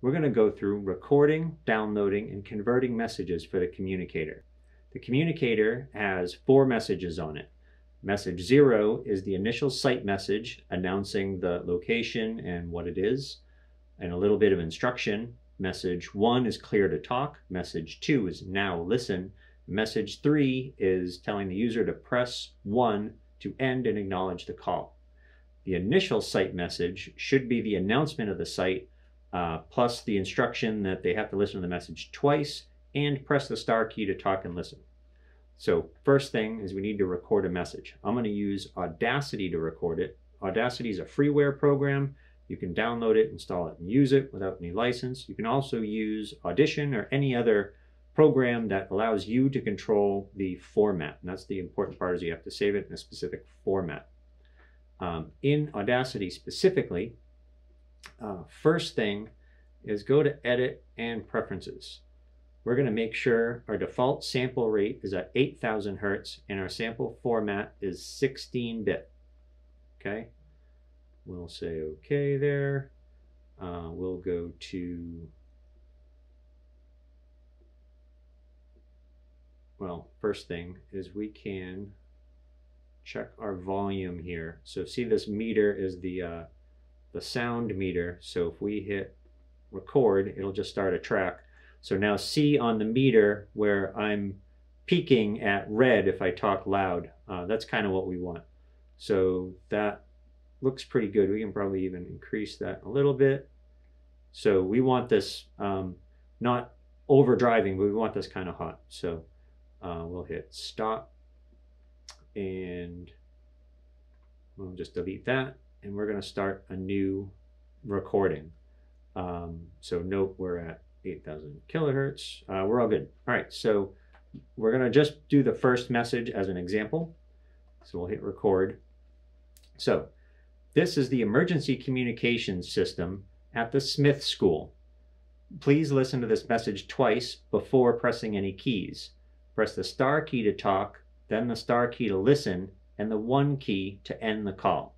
we're going to go through recording, downloading, and converting messages for the communicator. The communicator has 4 messages on it. Message 0 is the initial site message announcing the location and what it is, and a little bit of instruction. Message 1 is clear to talk. Message 2 is now listen. Message 3 is telling the user to press 1 to end and acknowledge the call. The initial site message should be the announcement of the site, plus the instruction that they have to listen to the message twice and press the star key to talk and listen. So first thing is we need to record a message. I'm going to use Audacity to record it. Audacity is a freeware program. You can download it, install it, and use it without any license. You can also use Audition or any other program that allows you to control the format. And that's the important part, is you have to save it in a specific format. In Audacity specifically, first thing is go to Edit and Preferences. We're going to make sure our default sample rate is at 8,000 Hertz and our sample format is 16-bit. Okay, we'll say okay there. We'll go to, well, first thing is we can check our volume here. So see, this meter is the sound meter. So if we hit record, it'll just start a track. So now see on the meter where I'm peaking at red if I talk loud. That's kind of what we want. So that looks pretty good. We can probably even increase that a little bit. So we want this not overdriving, but we want this kind of hot. So we'll hit stop and we'll just delete that. And we're going to start a new recording. So note we're at 8,000 kilohertz. We're all good. All right, so we're going to just do the first message as an example. So we'll hit record. So this is the emergency communications system at the Smith School. Please listen to this message twice before pressing any keys. Press the star key to talk, then the star key to listen, and the 1 key to end the call.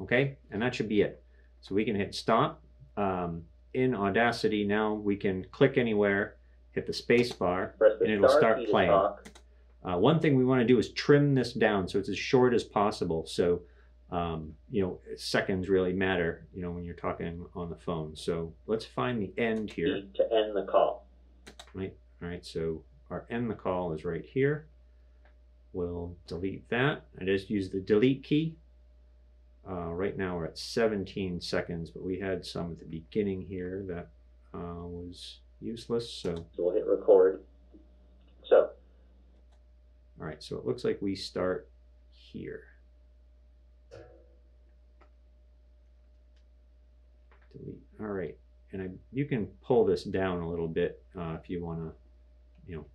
Okay, and that should be it. So we can hit stop. In Audacity now we can click anywhere, hit the space bar, and it'll start playing. One thing we want to do is trim this down so it's as short as possible. So you know, seconds really matter, you know, when you're talking on the phone. So let's find the end here. To end the call. Right. All right. So our end the call is right here. We'll delete that. I just use the delete key. Right now we're at 17 seconds, but we had some at the beginning here that was useless. So we'll hit record. So. All right. So it looks like we start here. Delete. All right, and you can pull this down a little bit if you want to, you know,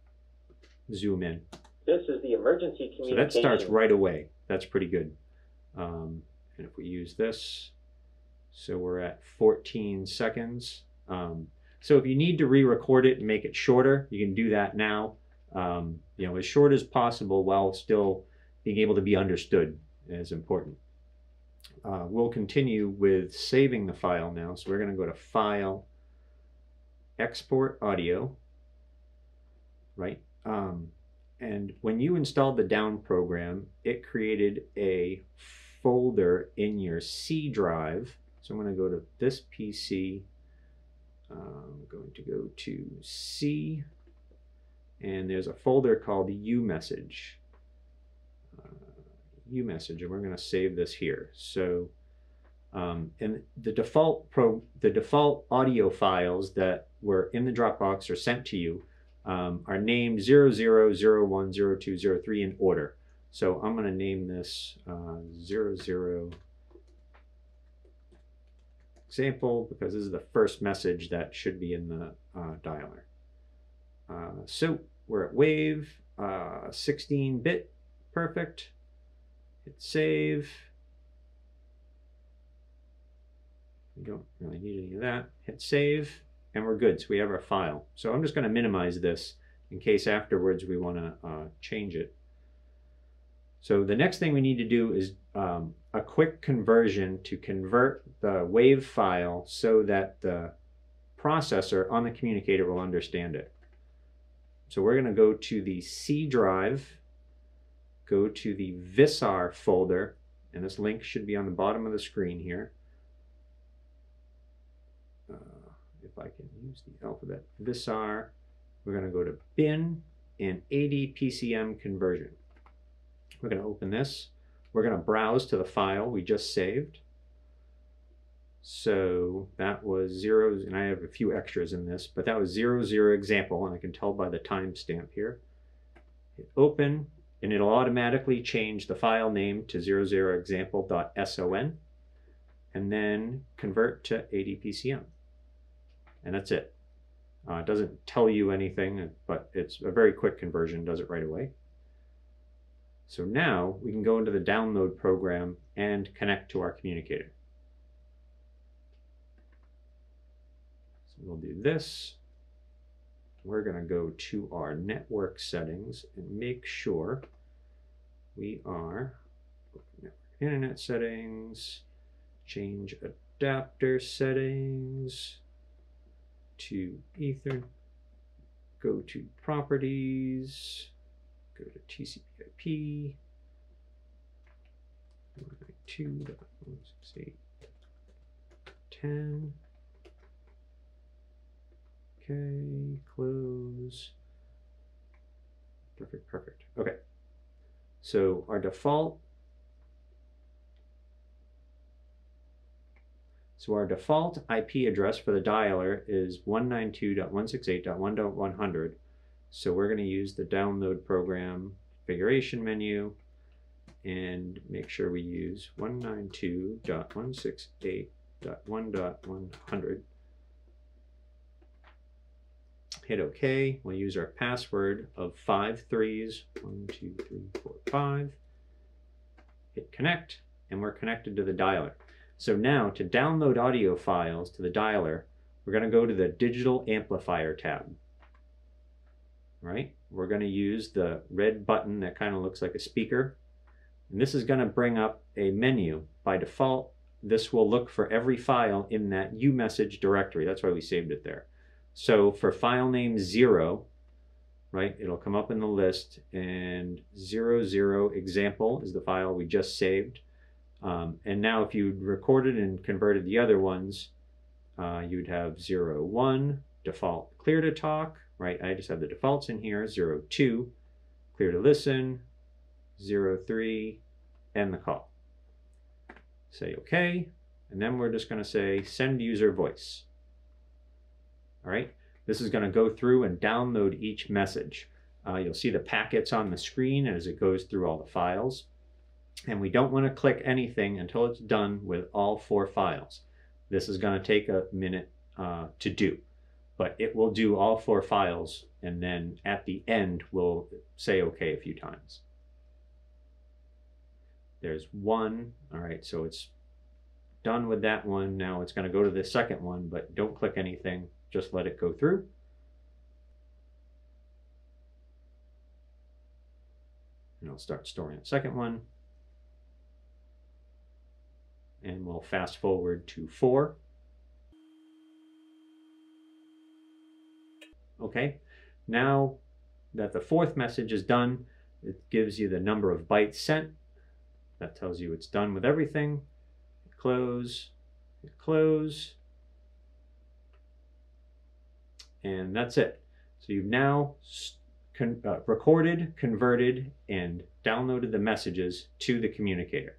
zoom in. This is the emergency communication. So that starts right away. That's pretty good. And if we use this, so we're at 14 seconds. So if you need to re-record it and make it shorter, you can do that now. You know, as short as possible while still being able to be understood is important. We'll continue with saving the file now. So we're going to go to File, Export Audio, right? And when you installed the down program, it created a folder in your C drive. So I'm going to go to this PC. I'm going to go to C, and there's a folder called uMessage. uMessage, and we're going to save this here. So and the default audio files that were in the Dropbox or sent to you are named 00010203 in order. So I'm going to name this 00 example because this is the first message that should be in the dialer. So we're at wave 16-bit, perfect. Hit save. We don't really need any of that. Hit save, and we're good. So we have our file. So I'm just going to minimize this in case afterwards we want to change it. So the next thing we need to do is a quick conversion to convert the WAV file so that the processor on the communicator will understand it. So we're going to go to the C drive, go to the Visar folder, and this link should be on the bottom of the screen here. If I can use the alphabet, Visar, we're going to go to bin and ADPCM conversion. We're going to open this. We're going to browse to the file we just saved. So that was zeros, and I have a few extras in this, but that was 00 example, and I can tell by the timestamp here. Hit open, and it'll automatically change the file name to 00example.son, and then convert to ADPCM. And that's it. It doesn't tell you anything, but it's a very quick conversion, does it right away. So now we can go into the download program and connect to our communicator. So we'll do this. We're going to go to our network settings and make sure we are internet settings, change adapter settings to Ether, go to properties, go to TCP/IP 192.168.10. Okay, close. Perfect, perfect. Okay, so our default IP address for the dialer is 192.168.1.100. So we're going to use the download program configuration menu and make sure we use 192.168.1.100. Hit OK. We'll use our password of 5 threes, 1, 2, 3, 4, 5. Hit connect, and we're connected to the dialer. So now to download audio files to the dialer, we're going to go to the Digital Amplifier tab. Right? We're going to use the red button that kind of looks like a speaker. And this is going to bring up a menu. By default, this will look for every file in that uMessage directory. That's why we saved it there. So for file name 0, right, it'll come up in the list, and 00 example is the file we just saved. And now if you recorded and converted the other ones, you'd have 01 default clear to talk, right? I just have the defaults in here. 02 clear to listen, 03 end the call. Say OK, and then we're just going to say send user voice. All right, this is going to go through and download each message. You'll see the packets on the screen as it goes through all the files. And we don't want to click anything until it's done with all 4 files. This is going to take a minute to do, but it will do all 4 files, and then at the end we'll say OK a few times. There's 1. All right, so it's done with that one. Now it's going to go to the second one, but don't click anything. Just let it go through. And I'll start storing the second one. And we'll fast forward to 4. Okay, now that the 4th message is done, it gives you the number of bytes sent. That tells you it's done with everything. Close, close. And that's it. So you've now recorded, converted, and downloaded the messages to the communicator.